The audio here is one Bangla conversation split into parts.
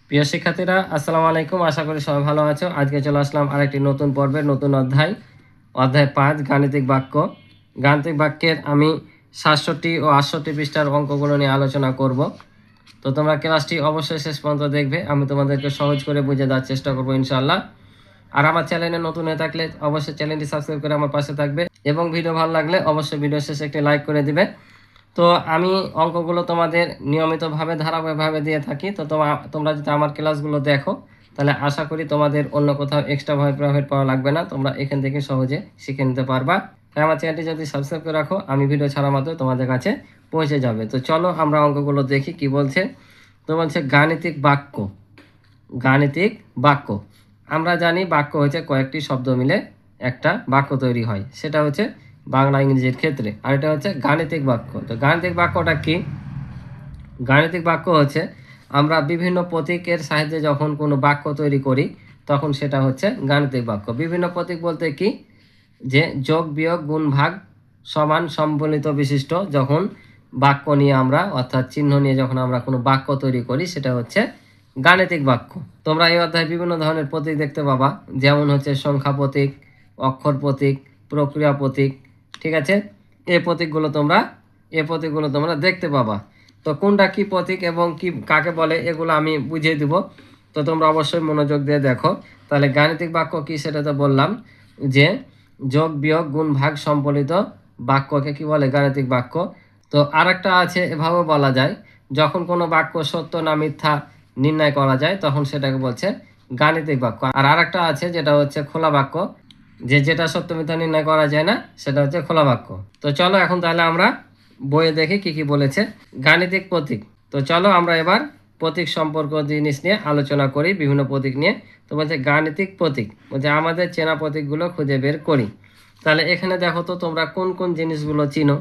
প্রিয় শিক্ষার্থীরা, আসসালামু আলাইকুম। আশা করি সবাই ভালো আছো। আজকে চলে আসলাম আরেকটি নতুন পর্বের নতুন অধ্যায় 5 গাণিতিক বাক্য। গাণিতিক বাক্যের আমি 67 ও 68 পৃষ্ঠার অঙ্কগুলো নিয়ে আলোচনা করব। তো তোমরা ক্লাসটি অবশ্যই শেষ পর্যন্ত দেখবে। আমি তোমাদেরকে সহজ করে বুঝে দেওয়ার চেষ্টা করবো ইনশাআল্লাহ। আর আমার চ্যানেলে নতুন হয়ে থাকলে অবশ্যই চ্যানেলটি সাবস্ক্রাইব করে আমার পাশে থাকবে, এবং ভিডিও ভালো লাগলে অবশ্যই ভিডিও শেষে একটি লাইক করে দিবে। তো আমি অঙ্কগুলো তোমাদের নিয়মিতভাবে ধারাবাহিকভাবে দিয়ে থাকি। তো তোমরা যদি আমার ক্লাসগুলো দেখো, তাহলে আশা করি তোমাদের অন্য কোথাও এক্সট্রাভাবে প্রাইভেট পড়া লাগবে না, তোমরা এখান থেকে সহজে শিখে নিতে পারবা। তাই আমার চ্যানেলটি যদি সাবস্ক্রাইব করে রাখো, আমি ভিডিও ছাড়া মাত্র তোমাদের কাছে পৌঁছে যাবে। তো চলো আমরা অঙ্কগুলো দেখি কি বলছে। তো বলছে গাণিতিক বাক্য। গাণিতিক বাক্য, আমরা জানি বাক্য হচ্ছে কয়েকটি শব্দ মিলে একটা বাক্য তৈরি হয়, সেটা হচ্ছে বাংলা ইংরেজির ক্ষেত্রে। আর এটা হচ্ছে গাণিতিক বাক্য। তো গাণিতিক বাক্যটা কি? গাণিতিক বাক্য হচ্ছে আমরা বিভিন্ন প্রতীকের সাহায্যে যখন কোনো বাক্য তৈরি করি, তখন সেটা হচ্ছে গাণিতিক বাক্য। বিভিন্ন প্রতীক বলতে কি, যে যোগ বিয়োগ গুণ ভাগ সমান সম্বলিত বিশিষ্ট যখন বাক্য নিয়ে আমরা, অর্থাৎ চিহ্ন নিয়ে যখন আমরা কোনো বাক্য তৈরি করি, সেটা হচ্ছে গাণিতিক বাক্য। তোমরা এই অধ্যায়ে বিভিন্ন ধরনের প্রতীক দেখতে পাবা, যেমন হচ্ছে সংখ্যা প্রতীক, অক্ষর প্রতীক, প্রক্রিয়া প্রতীক। ঠিক আছে, এই প্রতীকগুলো তোমরা দেখতে পাবা। তো কোনটা কি প্রতীক এবং কি কাকে বলে, এগুলো আমি বুঝিয়ে দিব। তো তোমরা অবশ্যই মনোযোগ দিয়ে দেখো। তাহলে গাণিতিক বাক্য কি সেটা তো বললাম, যে যোগ বিয়োগ গুণ ভাগ সম্বলিত বাক্যকে কি বলে? গাণিতিক বাক্য। তো আরেকটা আছে, এভাবে বলা যায়, যখন কোনো বাক্য সত্য না মিথ্যা নির্ণয় করা যায়, তখন সেটাকে বলছে গাণিতিক বাক্য। আর আরেকটা আছে যেটা হচ্ছে খোলা বাক্য, যেটা সত্য মিথ্যা নির্ণয় করা যায় না, সেটা হচ্ছে খোলা বাক্য। তো চলো এখন তাহলে আমরা বইয়ে দেখি কি কি বলেছে। গাণিতিক প্রতীক। তো চলো আমরা এবার প্রতীক সম্পর্ক জিনিস নিয়ে আলোচনা করি, বিভিন্ন প্রতীক নিয়ে। তো বলছে গাণিতিক প্রতীক, বলছে আমাদের চেনা প্রতীকগুলো খুঁজে বের করি। তাহলে এখানে দেখো তো তোমরা কোন কোন জিনিসগুলো চিনো।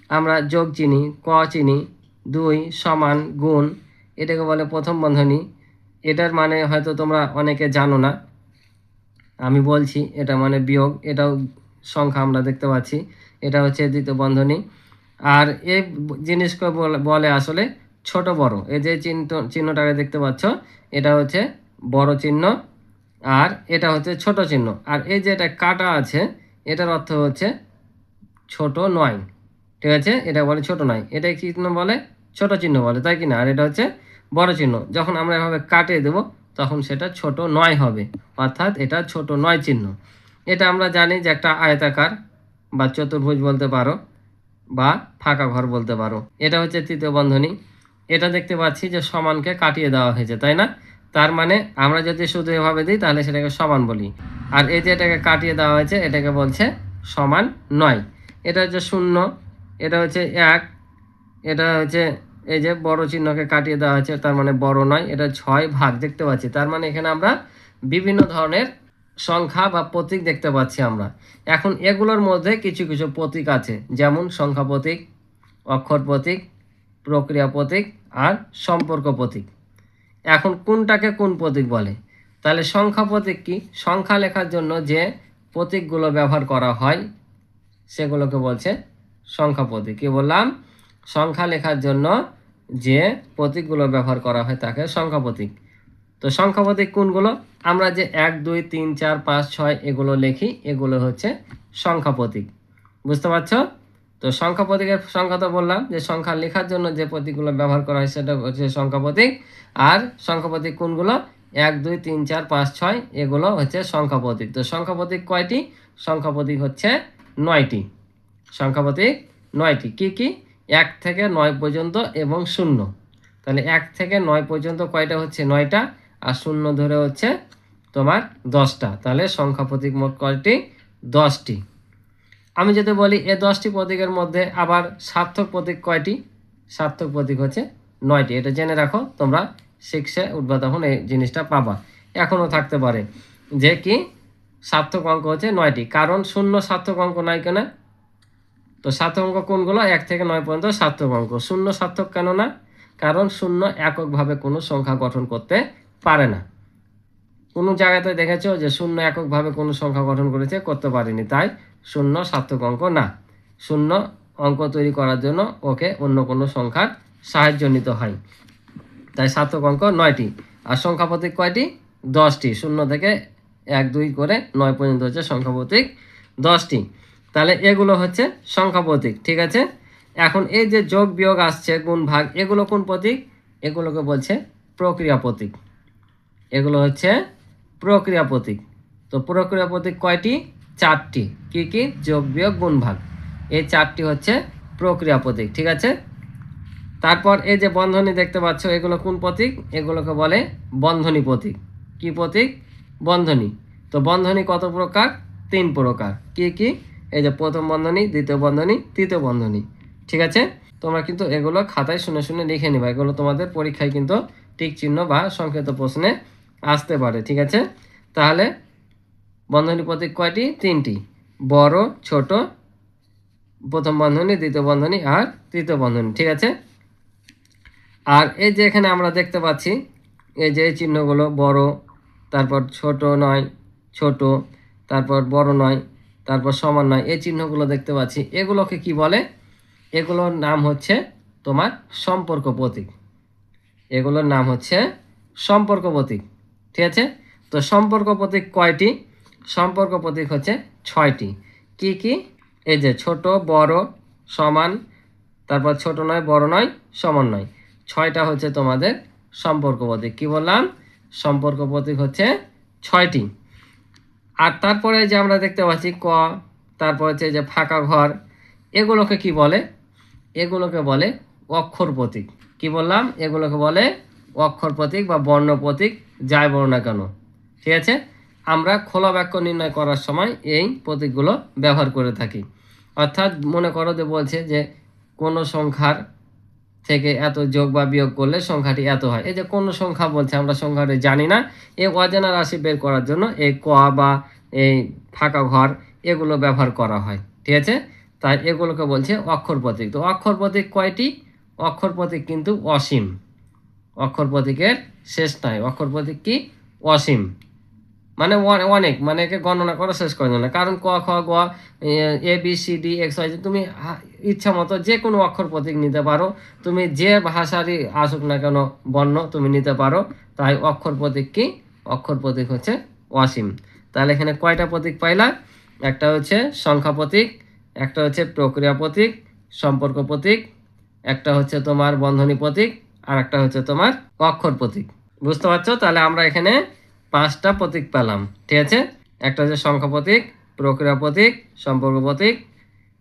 আমরা যোগ চিনি, ক চিনি, 2 সমান, গুণ, এটাকে বলে প্রথম বন্ধনী। এটার মানে হয়তো তোমরা অনেকে জানো না, আমি বলছি। এটা মানে বিয়োগ, এটাও সংখ্যা আমরা দেখতে পাচ্ছি, এটা হচ্ছে দ্বিতীয় বন্ধনী। আর এই জিনিসকে বলে আসলে ছোট বড়। এই যে চিহ্নটাকে দেখতে পাচ্ছ, এটা হচ্ছে বড় চিহ্ন, আর এটা হচ্ছে ছোট চিহ্ন। আর এই যে এটা কাটা আছে, এটার অর্থ হচ্ছে ছোট নয়। ঠিক আছে, এটা বলে ছোট নয়। এটা কি চিহ্ন বলে? ছোট চিহ্ন বলে, তাই কিনা? আর এটা হচ্ছে বড় চিহ্ন। যখন আমরা এভাবে কাটিয়ে দেব, তখন সেটা ছোট নয় হবে, অর্থাৎ এটা ছোট নয় চিহ্ন। এটা আমরা জানি যে একটা আয়তাকার বা চতুর্ভুজ বলতে পারো, বা ফাঁকা ঘর বলতে পারো। এটা হচ্ছে তৃতীয় বন্ধনী। এটা দেখতে পাচ্ছি যে সমানকে কাটিয়ে দেওয়া হয়েছে, তাই না? তার মানে আমরা যদি শুধু এভাবে দিই, তাহলে সেটাকে সমান বলি। আর এই যে এটাকে কাটিয়ে দেওয়া হয়েছে, এটাকে বলছে সমান নয়। এটা হচ্ছে 0, এটা হচ্ছে 1, এটা হচ্ছে এই যে বড় চিহ্নকে কাটিয়ে দেওয়া হয়েছে, তার মানে বড় নয়। এটা 6 ভাগ দেখতে পাচ্ছি। তার মানে এখানে আমরা বিভিন্ন ধরনের সংখ্যা বা প্রতীক দেখতে পাচ্ছি আমরা। এখন এগুলোর মধ্যে কিছু কিছু প্রতীক আছে, যেমন সংখ্যা প্রতীক, অক্ষর প্রতীক, প্রক্রিয়া প্রতীক, আর সম্পর্ক প্রতীক। এখন কোনটাকে কোন প্রতীক বলে? তাহলে সংখ্যা প্রতীক কি? সংখ্যা লেখার জন্য যে প্রতীকগুলো ব্যবহার করা হয়, সেগুলোকে বলছে সংখ্যা প্রতীক। কি বললাম? সংখ্যা লেখার জন্য যে প্রতীকগুলো ব্যবহার করা হয় তাকে সংখ্যা প্রতীক। তো সংখ্যা প্রতীক কোনগুলো? আমরা যে 1 2 3 4 5 6 এগুলো লিখি, এগুলো হচ্ছে সংখ্যা প্রতীক। বুঝতে পারছো? তো সংখ্যা প্রতীকের সংখ্যা তো বললাম, যে সংখ্যা লেখার জন্য যে প্রতীকগুলো ব্যবহার করা হয় সেটা হচ্ছে সংখ্যা প্রতীক। আর সংখ্যা প্রতীক কোনগুলো? 1 2 3 4 5 6 এগুলো হচ্ছে সংখ্যা প্রতীক। তো সংখ্যা প্রতীক কয়টি? সংখ্যা প্রতীক হচ্ছে 9টি। সংখ্যা প্রতীক 9টি। কি কি? 1 থেকে 9 পর্যন্ত এবং 0। তাহলে 1 থেকে 9 পর্যন্ত কয়টা হচ্ছে? 9টা। আর 0 ধরে হচ্ছে তোমার 10টা। তাহলে সংখ্যা প্রতীক মোট কয়টি? 10টি। আমি যদি বলি এই 10টি প্রতীকের মধ্যে আবার সার্থক প্রতীক কয়টি? সার্থক প্রতীক হচ্ছে 9টি। এটা জেনে রাখো, তোমরা শিখছে উঠবা তখন এই জিনিসটা পাবা। এখনও থাকতে পারে যে কি সার্থক অঙ্ক হচ্ছে 9টি, কারণ 0 সার্থক অঙ্ক নাই কেন? তো সার্থক অঙ্ক কোনগুলো? 1 থেকে 9 পর্যন্ত সার্থক অঙ্ক। 0 সার্থক কেন না? কারণ 0 এককভাবে কোনো সংখ্যা গঠন করতে পারে না। কোনো জায়গাতে দেখেছো যে 0 এককভাবে কোনো সংখ্যা গঠন করেছে? করতে পারেনি। তাই 0 সার্থক অঙ্ক না। 0 অঙ্ক তৈরি করার জন্য ওকে অন্য কোনো সংখ্যার সাহায্য নিতে হয়। তাই সার্থক অঙ্ক 9টি। আর সংখ্যা প্রতীক কয়টি? 10টি। 0 থেকে 1 2 করে 9 পর্যন্ত হচ্ছে সংখ্যা প্রতীক 10টি। তাহলে এগুলো হচ্ছে সংখ্যা প্রতীক, ঠিক আছে। এখন এই যে যোগ বিয়োগ আসছে, গুণ ভাগ, এগুলো কোন প্রতীক? এগুলোকে বলছে প্রক্রিয়া প্রতীক। এগুলো হচ্ছে প্রক্রিয়া প্রতীক। তো প্রক্রিয়া প্রতীক কয়টি? 4টি। কি কি? যোগ বিয়োগ গুণ ভাগ, এই 4টি হচ্ছে প্রক্রিয়া প্রতীক, ঠিক আছে। তারপর এই যে বন্ধনী দেখতে পাচ্ছ, এগুলো কোন প্রতীক? এগুলোকে বলে বন্ধনী প্রতীক। কি প্রতীক? বন্ধনী। তো বন্ধনী কত প্রকার? 3 প্রকার। কি কি? এই যে প্রথম বন্ধনী, দ্বিতীয় বন্ধনী, তৃতীয় বন্ধনী, ঠিক আছে। তোমরা কিন্তু এগুলো খাতায় শুনে শুনে লিখে নিবা, এগুলো তোমাদের পরীক্ষায় কিন্তু টিক চিহ্ন বা সংক্ষিপ্ত প্রশ্নে আসতে পারে, ঠিক আছে। তাহলে বন্ধনী প্রতীক কয়টি? 3টি। বড়, ছোট, প্রথম বন্ধনী, দ্বিতীয় বন্ধনী আর তৃতীয় বন্ধনী, ঠিক আছে। আর এই যে এখানে আমরা দেখতে পাচ্ছি এই যে চিহ্নগুলো, বড়, তারপর ছোট নয়, ছোট, তারপর বড় নয়, তারপর সমান নয়, এই চিহ্নগুলো দেখতে পাচ্ছি, এগুলোকে কি বলে? এগুলোর নাম হচ্ছে তোমার সম্পর্ক প্রতীক। এগুলোর নাম হচ্ছে সম্পর্ক প্রতীক, ঠিক আছে। তো সম্পর্ক প্রতীক কয়টি? সম্পর্ক প্রতীক হচ্ছে 6টি। কি কি? এই যে ছোট, বড়, সমান, তারপর ছোট নয়, বড় নয়, সমান নয়, 6টা হচ্ছে তোমাদের সম্পর্ক প্রতীক। কি বললাম? সম্পর্ক প্রতীক হচ্ছে 6টি। আর তারপরে যে আমরা দেখতে পাচ্ছি ক, তারপর হচ্ছে যে ফাঁকা ঘর, এগুলোকে কি বলে? এগুলোকে বলে অক্ষর প্রতীক। কি বললাম? এগুলোকে বলে অক্ষর প্রতীক বা বর্ণ প্রতীক, যাই বলো না কেন, ঠিক আছে। আমরা খোলা বাক্য নির্ণয় করার সময় এই প্রতীকগুলো ব্যবহার করে থাকি। অর্থাৎ মনে করো যে বলছে যে কোনো সংখ্যার থেকে এত যোগ বা বিয়োগ করলে সংখ্যাটি এত হয়। এই যে কোনো সংখ্যা বলছে, আমরা সংখ্যাটি জানি না, এই অজানা রাশি বের করার জন্য এই ক বা এই ফাঁকা ঘর এগুলো ব্যবহার করা হয়, ঠিক আছে। তাই এগুলোকে বলছে অক্ষর প্রতীক। তো অক্ষর প্রতীক কয়টি? অক্ষর প্রতীক কিন্তু অসীম। অক্ষর প্রতীকের শেষ নাই। অক্ষর প্রতীক কি? অসীম, মানে অনেক, মানে একে গণনা করা শেষ করা যায় না। কারণ ক খ গ A B C D X Y, তুমি ইচ্ছা মতো যে কোনো অক্ষর প্রতীক নিতে পারো, তুমি যে ভাষারই আসুক না কেন বর্ণ তুমি নিতে পারো। তাই অক্ষর প্রতীক কি? অক্ষর প্রতীক হচ্ছে অসীম। তাহলে এখানে কয়টা প্রতীক পাইলা? একটা হচ্ছে সংখ্যা প্রতীক, একটা হচ্ছে প্রক্রিয়া প্রতীক, সম্পর্ক প্রতীক, একটা হচ্ছে তোমার বন্ধনী প্রতীক, আর একটা হচ্ছে তোমার অক্ষর প্রতীক। বুঝতে পারছো? তাহলে আমরা এখানে 5টা প্রতীক পেলাম, ঠিক আছে। একটা হচ্ছে সংখ্যা প্রতীক, প্রক্রিয়া প্রতীক, সম্পর্ক প্রতীক,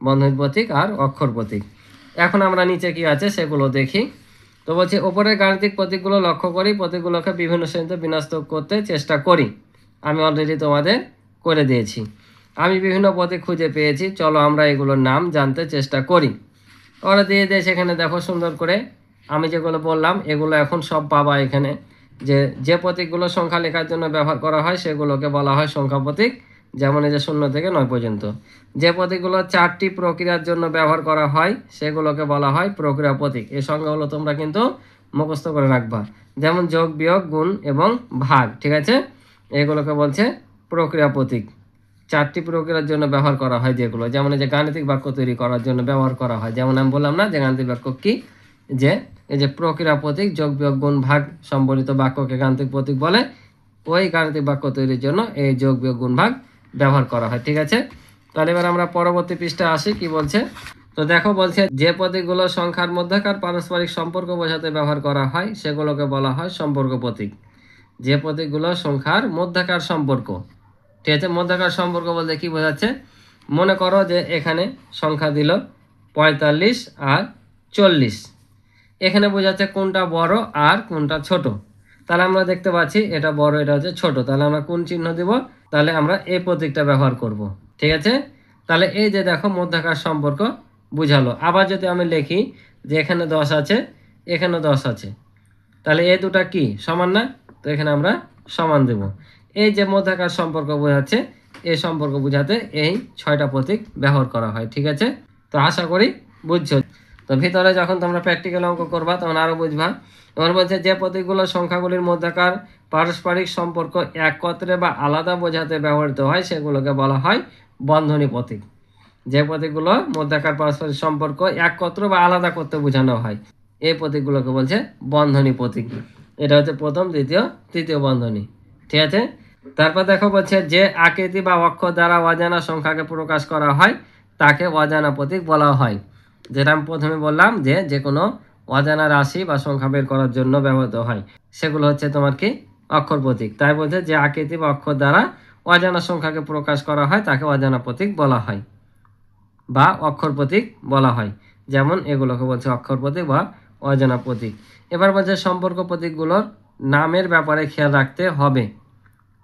বন্ধনী প্রতীক আর অক্ষর প্রতীক। এখন আমরা নিচে কি আছে সেগুলো দেখি। তো বলছি ওপরের গাণিতিক প্রতীকগুলো লক্ষ্য করি, প্রতীকগুলোকে বিভিন্ন শ্রেণীতে বিন্যস্ত করতে চেষ্টা করি। আমি অলরেডি তোমাদের করে দিয়েছি। আমি বিভিন্ন প্রতীক খুঁজে পেয়েছি, চলো আমরা এগুলোর নাম জানতে চেষ্টা করি। ওরা দিয়ে দেয় সেখানে, দেখো সুন্দর করে আমি যেগুলো বললাম এগুলো এখন সব পাবা এখানে। যে প্রতীকগুলো সংখ্যা লেখার জন্য ব্যবহার করা হয় সেগুলোকে বলা হয় সংখ্যা প্রতীক, যেমন এই যে 0 থেকে 9 পর্যন্ত। যে প্রতীকগুলো 4টি প্রক্রিয়ার জন্য ব্যবহার করা হয় সেগুলোকে বলা হয় প্রক্রিয়া প্রতীক। এই সংখ্যাগুলো তোমরা কিন্তু মুখস্থ করে রাখবা, যেমন যোগ, বিয়োগ, গুণ এবং ভাগ, ঠিক আছে। এগুলোকে বলছে প্রক্রিয়া প্রতীক। 4টি প্রক্রিয়ার জন্য ব্যবহার করা হয় যেগুলো, যেমন এই যে গাণিতিক বাক্য তৈরি করার জন্য ব্যবহার করা হয়। যেমন আমি বললাম না যে গাণিতিক বাক্য কি, যে এই যে প্রক্রিয়া প্রতীক, যোগ, বিয়োগ, গুণ, ভাগ সম্বলিত বাক্যকে গাণিতিক প্রতীক বলে। ওই গাণিতিক বাক্য তৈরির জন্য এই যোগ, বিয়োগ, গুণ, ভাগ ব্যবহার করা হয়, ঠিক আছে। তাহলে এবার আমরা পরবর্তী পৃষ্ঠায় আসি, কি বলছে। তো দেখো বলছে যে প্রতীকগুলো সংখ্যার মধ্যকার পারস্পরিক সম্পর্ক বোঝাতে ব্যবহার করা হয় সেগুলোকে বলা হয় সম্পর্ক প্রতীক। যে প্রতীকগুলো সংখ্যার মধ্যকার সম্পর্ক, ঠিক আছে। মধ্যকার সম্পর্ক বলতে কি বোঝাচ্ছে? মনে করো যে এখানে সংখ্যা দিল 45 আর 40, এখানে বোঝাচ্ছে কোনটা বড় আর কোনটা ছোট। তাহলে আমরা দেখতে পাচ্ছি এটা বড়, এটা হচ্ছে ছোট, তাহলে আমরা কোন চিহ্ন দিব? তাহলে আমরা এই প্রতীকটা ব্যবহার করব, ঠিক আছে। তাহলে এই যে দেখো মধ্যকার সম্পর্ক বুঝালো। আবার যদি আমি লিখি যে এখানে 10 আছে, এখানে 10 আছে, তাহলে এই দুটা কি সমান না? তো এখানে আমরা সমান দেব। এই যে মধ্যকার সম্পর্ক বোঝাচ্ছে, এই সম্পর্ক বোঝাতে এই 6টা প্রতীক ব্যবহার করা হয়, ঠিক আছে। তো আশা করি বুঝছো। তো ভিতরে যখন তোমরা প্র্যাকটিক্যাল অঙ্ক করবা তখন আরো বুঝবা। তোমার বলছে যে প্রতীকগুলো সংখ্যাগুলির মধ্যকার পারস্পরিক সম্পর্ক একত্রে বা আলাদা বোঝাতে ব্যবহৃত হয় সেগুলোকে বলা হয় বন্ধনী প্রতীক। যে প্রতীকগুলো মধ্যকার পারস্পরিক সম্পর্ক একত্র বা আলাদা করতে বোঝানো হয় এই প্রতীকগুলোকে বলছে বন্ধনী প্রতীক। এটা হচ্ছে প্রথম, দ্বিতীয়, তৃতীয় বন্ধনী। ঠিক আছে। তারপর দেখো বলছে যে আকৃতি বা অক্ষর দ্বারা অজানা সংখ্যাকে প্রকাশ করা হয় তাকে অজানা প্রতীক বলা হয়। যেটা আমি প্রথমে বললাম যে যে কোনো অজানা রাশি বা সংখ্যা বের করার জন্য ব্যবহৃত হয়, সেগুলো হচ্ছে তোমার কি অক্ষর প্রতীক। তাই বলছে যে আকৃতি বা অক্ষর দ্বারা অজানা সংখ্যাকে প্রকাশ করা হয় তাকে অজানা প্রতীক বলা হয় বা অক্ষর প্রতীক বলা হয়। যেমন এগুলোকে বলছে অক্ষর প্রতীক বা অজানা প্রতীক। এবার বলছে সম্পর্ক প্রতীকগুলোর নামের ব্যাপারে খেয়াল রাখতে হবে।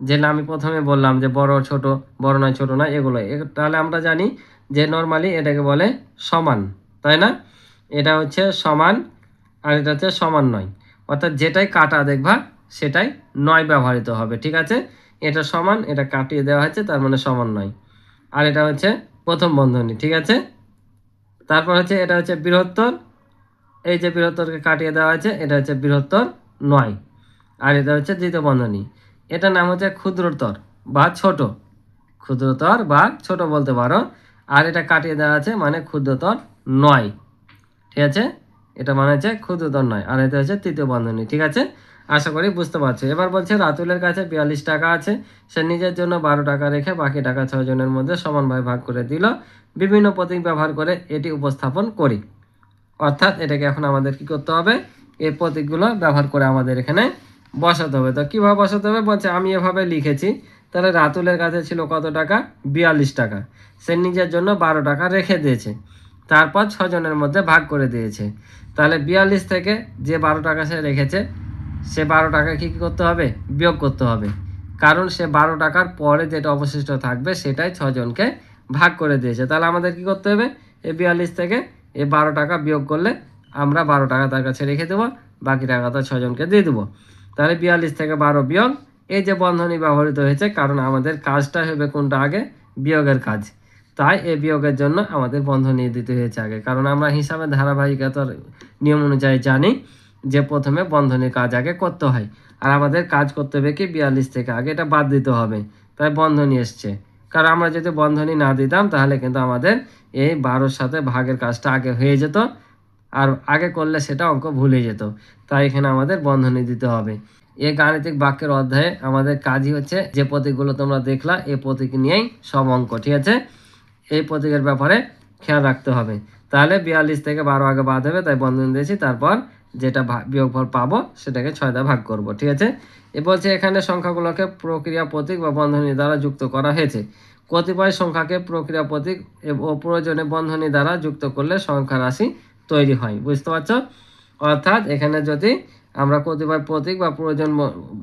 যে আমি প্রথমে বললাম যে বড় ছোট, বড় নয় ছোট নয়, এগুলো তাহলে আমরা জানি যে নর্মালি এটাকে বলে সমান, তাই না? এটা হচ্ছে সমান আর এটা হচ্ছে সমান নয়, অর্থাৎ যেটাই কাটা দেখবা সেটাই নয় ব্যবহৃত হবে। ঠিক আছে, এটা সমান, এটা কাটিয়ে দেওয়া হয়েছে, তার মানে সমান নয়। আর এটা হচ্ছে প্রথম বন্ধনী। ঠিক আছে। তারপর হচ্ছে এটা হচ্ছে বৃহত্তর, এই যে বৃহত্তরকে কাটিয়ে দেওয়া হয়েছে, এটা হচ্ছে বৃহত্তর নয়। আর এটা হচ্ছে দ্বিতীয় বন্ধনী, এটার নাম হচ্ছে ক্ষুদ্রতর বা ছোট, ক্ষুদ্রতর বা ছোট বলতে পারো। আর এটা কাটিয়ে দেওয়া আছে মানে ক্ষুদ্রতর নয়। ঠিক আছে, এটা মানে হচ্ছে ক্ষুদ্রতর নয়। আর এটা হচ্ছে তৃতীয় বন্ধনী। ঠিক আছে, আশা করি বুঝতে পারছো। এবার বলছে রাতুলের কাছে 42 টাকা আছে, সে নিজের জন্য 12 টাকা রেখে বাকি টাকা 6 জনের মধ্যে সমানভাবে ভাগ করে দিল। বিভিন্ন প্রতীক ব্যবহার করে এটি উপস্থাপন করি। অর্থাৎ এটাকে এখন আমাদের কি করতে হবে, এই প্রতীকগুলো ব্যবহার করে আমাদের এখানে বসাতে হবে। তো কীভাবে বসাতে হবে বলছে, আমি এভাবে লিখেছি। তাহলে রাতুলের কাছে ছিল কত টাকা, 42 টাকা, সে নিজের জন্য 12 টাকা রেখে দিয়েছে, তারপর 6 জনের মধ্যে ভাগ করে দিয়েছে। তাহলে 42 থেকে যে 12 টাকা সে রেখেছে, সে 12 টাকা কি করতে হবে, বিয়োগ করতে হবে। কারণ সে 12 টাকার পরে যেটা অবশিষ্ট থাকবে সেটাই 6 জনকে ভাগ করে দিয়েছে। তাহলে আমাদের কি করতে হবে, এই 42 থেকে এই 12 টাকা বিয়োগ করলে আমরা 12 টাকা তার কাছে রেখে দেবো, বাকি টাকাটা 6 জনকে দিয়ে দেবো। তাহলে 42 থেকে 12 বিয়োগ, এই যে বন্ধনী ব্যবহৃত হয়েছে, কারণ আমাদের কাজটা হবে কোনটা আগে, বিয়োগের কাজ। তাই এই বিয়োগের জন্য আমাদের বন্ধনী দিতে হয়েছে আগে, কারণ আমরা হিসাবে ধারাবাহিকতার নিয়ম অনুযায়ী জানি যে প্রথমে বন্ধনীর কাজ আগে করতে হয়। আর আমাদের কাজ করতে হবে কি, 42 থেকে আগে এটা বাদ দিতে হবে, তাই বন্ধনী এসছে। কারণ আমরা যদি বন্ধনী না দিতাম তাহলে কিন্তু আমাদের এই 12-র সাথে ভাগের কাজটা আগে হয়ে যেত, আর আগে করলে সেটা অঙ্ক ভুলে যেত। তাই এখানে আমাদের বন্ধনী দিতে হবে। এই গাণিতিক বাক্যের অধ্যায়ে আমাদের কাজই হচ্ছে যে প্রতীকগুলো তোমরা দেখলা, এই প্রতীক নিয়েই সব অঙ্ক। ঠিক আছে, এই প্রতীকের ব্যাপারে খেয়াল রাখতে হবে। তাহলে 42 থেকে 12 আগে বাদ হবে, তাই বন্ধনী দিয়েছি। তারপর যেটা বিয়োগফল পাবো সেটাকে 6 দ্বারা ভাগ করব। ঠিক আছে, এ বলছে এখানে সংখ্যাগুলোকে প্রক্রিয়া প্রতীক বা বন্ধনী দ্বারা যুক্ত করা হয়েছে। কতিপয় সংখ্যাকে প্রক্রিয়া প্রতীক ও প্রয়োজনে বন্ধনী দ্বারা যুক্ত করলে সংখ্যা রাশি তৈরি হয়। বুঝতে পারছো? অর্থাৎ এখানে যদি আমরা কতিপয় প্রতীক বা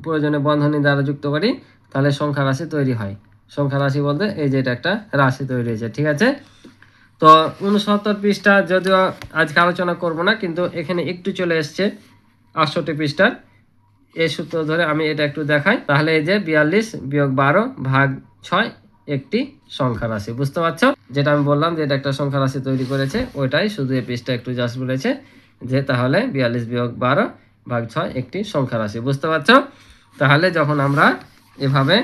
প্রয়োজনে বন্ধনী দ্বারা যুক্ত করি তাহলে সংখ্যা রাশি তৈরি হয়। সংখ্যা রাশি বলতে এই যে এটা একটা রাশি তৈরি হয়েছে। ঠিক আছে, তো 69 পৃষ্ঠা যদিও আজকে আলোচনা করব না, কিন্তু এখানে একটু চলে এসছে 68 পৃষ্ঠার। এই সূত্র ধরে আমি এটা একটু দেখাই। তাহলে এই যে 42 বিয়োগ 12 ভাগ 6 একটি সংখ্যা রাশি। বুঝতে পারছো? যেটা আমি বললাম যে এটা একটা সংখ্যা রাশি তৈরি করেছে, ওইটাই শুধু এই পৃষ্ঠা একটু জাস্ট বলেছে যে তাহলে 42 বিয়োগ 12 ভাগ 6 একটি সংখ্যা রাশি। বুঝতে পারছো? তাহলে যখন আমরা এভাবে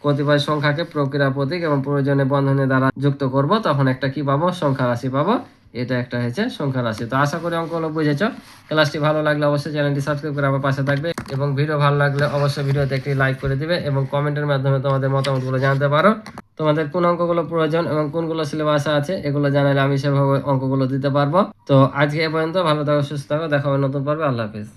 কতিপয় সংখ্যাকে প্রক্রিয়া প্রতীক এবং প্রয়োজনে বন্ধনী দ্বারা যুক্ত করব, তখন একটা কি পাবো, সংখ্যা রাশি পাবো। এটা একটা হয়েছে সংখ্যা রাশি। তো আশা করি অঙ্কগুলো বুঝেছো। ক্লাসটি ভালো লাগলে অবশ্যই চ্যানেলটি সাবস্ক্রাইব করে আমার পাশে থাকবে, এবং ভিডিও ভালো লাগলে অবশ্যই ভিডিওতে একটি লাইক করে দিবে, এবং কমেন্টের মাধ্যমে তোমাদের মতামতগুলো জানতে পারো। তোমাদের কোন অঙ্কগুলো প্রয়োজন এবং কোনগুলো সিলেবাসে আছে এগুলো জানালে আমি সেভাবে অঙ্কগুলো দিতে পারবো। তো আজকে এ পর্যন্ত, ভালো থাকো, সুস্থ থাকো, দেখা হবে নতুন পর্বে। আল্লাহ হাফিজ।